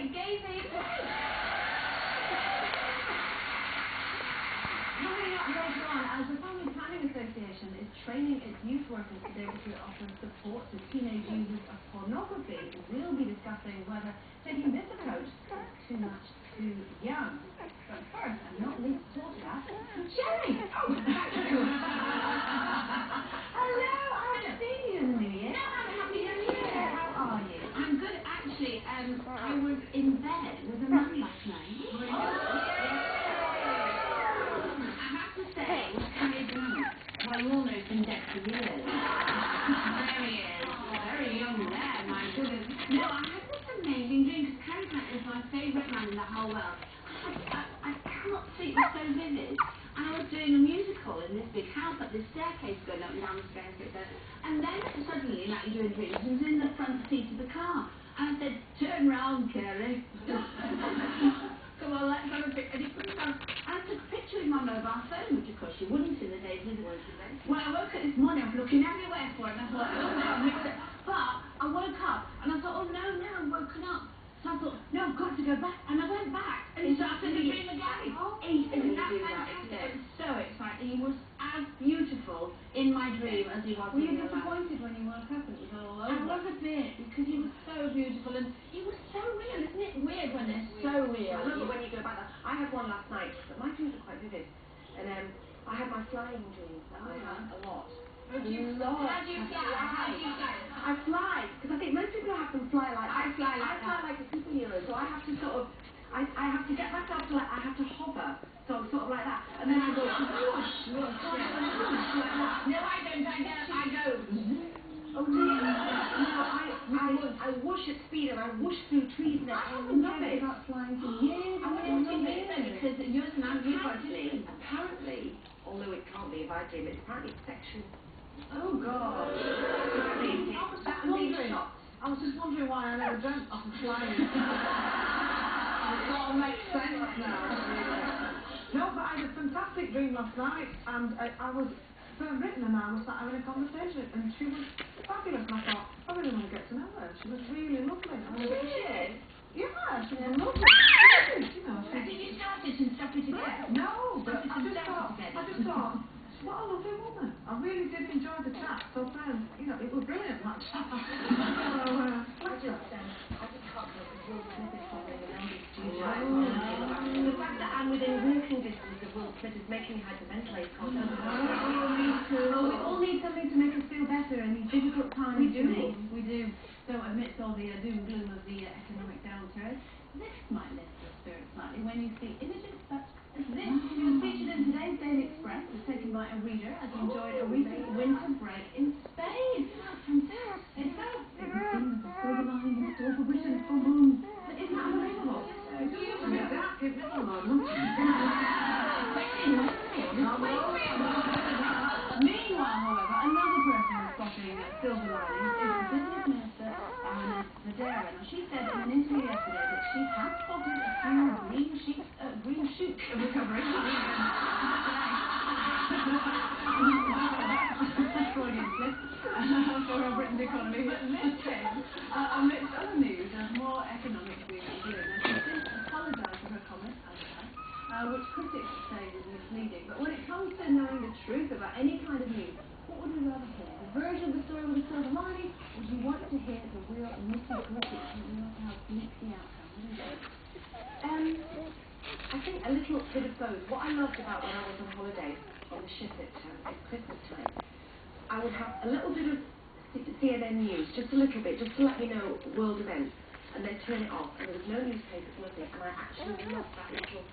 it gave me a break. Coming up later on, as the Family Planning Association is training its youth workers to be able to offer support to teenage users of pornography, we'll be discussing whether taking this approach is too much too young. But first, and not least to talk about, Jenny! Oh, hello, I've seen you in the new year. Happy New Year. How are you? I'm good, actually. I was in bed with a man last night. Well, you all know it's been dead for years. There he is. Very young there, my goodness. No, I had this amazing dream, because Harry Potter is my favourite man in the whole world. I cannot sleep, it was so vivid. And I was doing a musical in this big house, up this staircase going up and down the stairs. And then suddenly, like you do in dreams, he was in the front seat of the car. And I said, turn round, Carrie. Come on, let's have a picture. And he put it on. I took a picture with my mobile phone, which of course you wouldn't in the days with it. When I woke up this morning, I was looking everywhere for it, and I thought, oh no, I missed it. But I woke up, and I thought, oh no, I'm woken up. So I thought, no, I've got to go back. And I went back, and it started the dream again. Isn't that fantastic? It was so exciting. He was as beautiful in my dream as he was in real life. Were you disappointed when you woke up and it was all over? I was a bit, because he was so beautiful, and he was so real. Isn't it weird when they're so real? I love it when you go back there. I had one last night, but my dreams are quite vivid. And I had my flying dreams that I have a lot. How do you fly? I fly, because I think most people have them fly like I fly like a superhero, so I have to sort of, I have to get myself to like, I have to hover, so sort of like that, and then I go, whoosh, whoosh, like that. No, I don't, I go. Oh, do you? No, I whoosh at speed, and I whoosh through trees, and I love it. About flying for years. I want to do it because yours and I'm apparently, although it can't be if I dream it, apparently it's sexual. Oh God. I was just wondering why I never dreamt of flying. It all makes sense now. No, but I had a fantastic dream last night, and I was written, and I was having a conversation, and she was fabulous, and I thought, I really want to get to know her. She was really lovely. Yeah, she was lovely. You know, did you start it and stop it again? No, but I just thought, what a lovely woman. I really did enjoy the chat. So friends, you know, it was brilliant, that chat. I just can't believe the Will Smith is probably the eldest studio. The fact that I'm within walking distance of Will Smith is making me hyperventilate. Me too. Oh, we all need something to make us feel better in these difficult times. We do. So amidst all the doom and gloom of the economic downturn, this might lift your spirits slightly when you see images such as this. It was featured in today's Daily Express. It was taken by a reader as he enjoyed a recent winter break in Spain. Fantastic. It was seen as a silver lining in store for Britain for moon. Isn't that unbelievable? Do you remember that? Give me a moment. Meanwhile, however, another person was spotting silver linings is the business minister, Madeira. Now, she said in an interview yesterday that she has spotted a few green shoots of recovery. Freudian slip for Britain's economy, but this came amidst other news of more economic doom and gloom. And she's since apologised for her comments, which critics say was misleading. But when it comes to knowing the truth about any kind of news, what would we rather hear? The version of the story with a silver lining, or do you want to hear the real nitty-gritty, how bleak the outcome? What do you think? I think a little bit of both. What I loved about when I was on holiday on the ship at Christmas time, I would have a little bit of CNN news, just a little bit, just to let me know world events, and then turn it off, and there was no newspapers, nothing, and I actually loved that little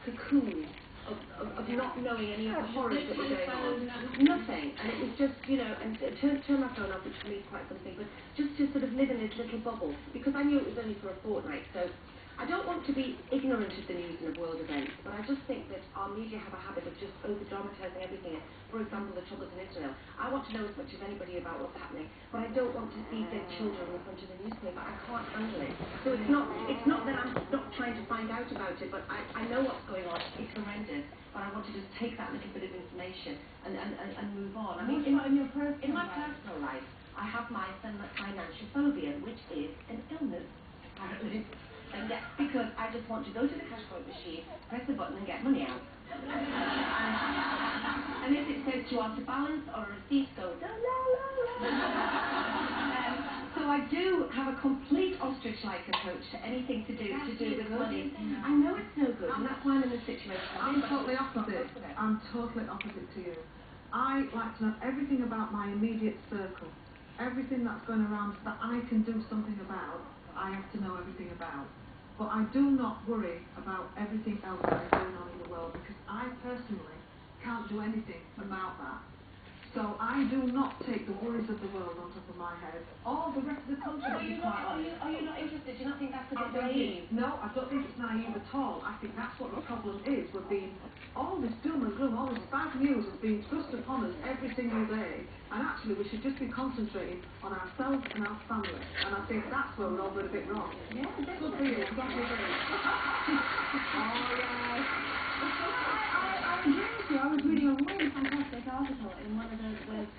cocoon of not knowing any of the horrors that were going on. Nothing, and it was just, you know, and turn my phone off, which for me is quite something, but just to sort of live in this little bubble, because I knew it was only for a fortnight, so I don't want to be ignorant of the news and of world events, but I just think that our media have a habit of just over-dramatising everything. For example, the troubles in Israel. I want to know as much as anybody about what's happening, but I don't want to see dead children in front of the newspaper. I can't handle it. So it's not that I'm not trying to find out about it, but I know what's going on. It's horrendous, but I want to just take that little bit of information and move on. I mean, in my personal life, I have my financial phobia, which is an illness, apparently. And that's because I just want to go to the cash point machine, press the button and get money out. And if it says you want to balance or a receipt, go, la la la. So I do have a complete ostrich-like approach to anything to do with money. I know it's no good, and that's why I'm in this situation. I'm totally opposite. I'm totally opposite to you. I like to know everything about my immediate circle. Everything that's going around that I can do something about, I have to know everything about. But I do not worry about everything else that is going on in the world because I personally can't do anything about that. So I do not take the worries of the world on top of my head. All the rest of the country. Are you not interested? Do you not think that's a bit naive? No, I don't think it's naive at all. I think that's what the problem is. We're being, all this doom and gloom, all this bad news is being thrust upon us every single day. And actually we should just be concentrating on ourselves and our family. And I think that's where we're all going a bit wrong. Yeah, definitely. Good for you, exactly agree. I agree with you. I was reading a really fantastic article in one of the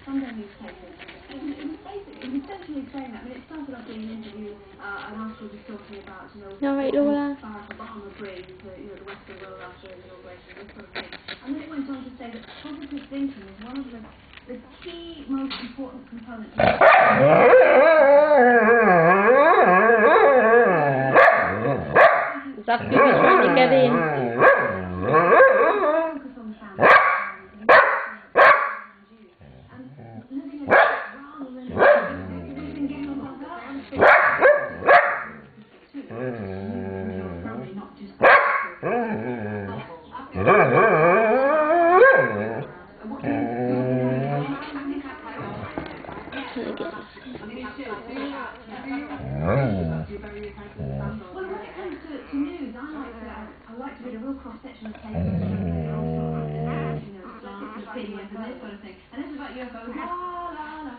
Sunday newspapers. It was essentially saying that. I mean, it started off being an interview, and afterwards was talking about, Alright, Lola. Barack Obama brings to, the Western world after his inauguration, this sort of thing. And then it went on to say that positive thinking is one of the key, most important components of Zach, you trying to get in. Well, when it comes to news, I like to read a real cross-section of papers, opinions and this sort of thing. And this is about UFOs, la la la.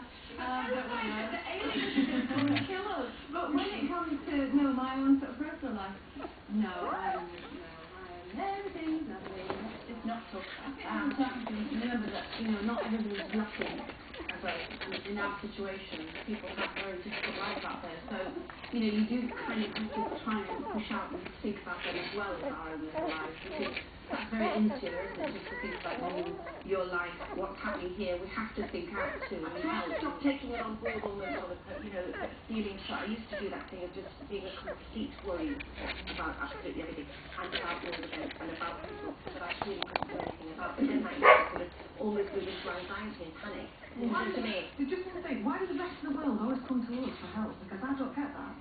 The aliens are just going to kill us. But when it comes to my own sort of personal life, no, I'm everything's nothing. It's not so. Remember that not everybody's lucky. In our situation, people have very difficult lives out there. So, you do kind of have to try and push out and think about them as well as our own little lives. Because that's very insular, isn't it? Just to think about your life, what's happening here. We have to think out too. I try to stop taking it on board almost on a feeling shot. I used to do that thing of just being a complete worry about absolutely everything and about all events and about people that I really couldn't do anything about. But then I used to sort of almost move into anxiety and panic. To me. Just want to think, why does the rest of the world always come to us for help? Because I don't get that.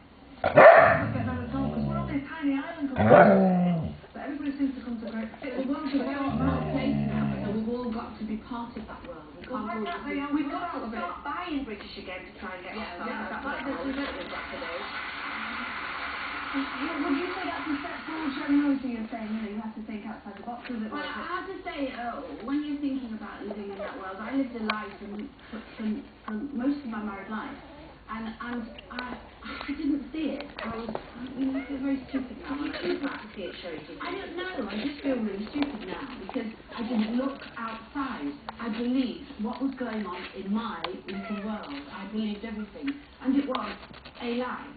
I don't get that at all, because we're on this tiny island but everybody seems to come to great... The world is a very small place now, so we've all got to be part of that world. We've got to start buying British again to try and get that's what we've got to do. Would you say that's a step forward, Terminology? You're saying, you have to think outside the box a bit more. Well, I have to say, when you're thinking about living in that world, I lived a life for most of my married life, and I didn't see it. I feel very stupid now. I don't know. I just feel really stupid now because I didn't look outside. I believed what was going on in my little world. I believed everything, and it was a lie.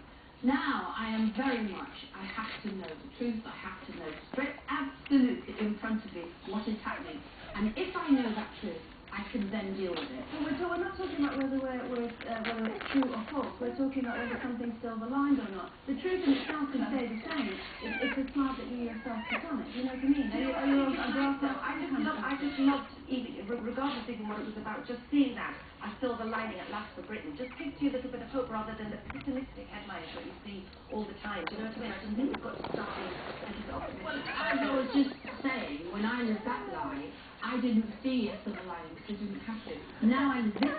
Now, I am very much, I have to know the truth, I have to know straight, absolutely in front of me what is happening. And if I know that truth, I can then deal with it. Well, we're not talking about whether it's true or false. We're talking about whether something's silver lined or not. The truth in itself can stay the same. It's the smart that you yourself put on it. You know what I mean? I just loved, even regardless even what it was about, just seeing that a silver lining at last for Britain just gives you a little bit of hope rather than the pessimistic headlines that you see all the time. Do you know what I mean? I just think we've got to start being a little optimistic. Well, as I was just saying, when I lived that lie, I didn't see a silver lining because I didn't have to. Now I live this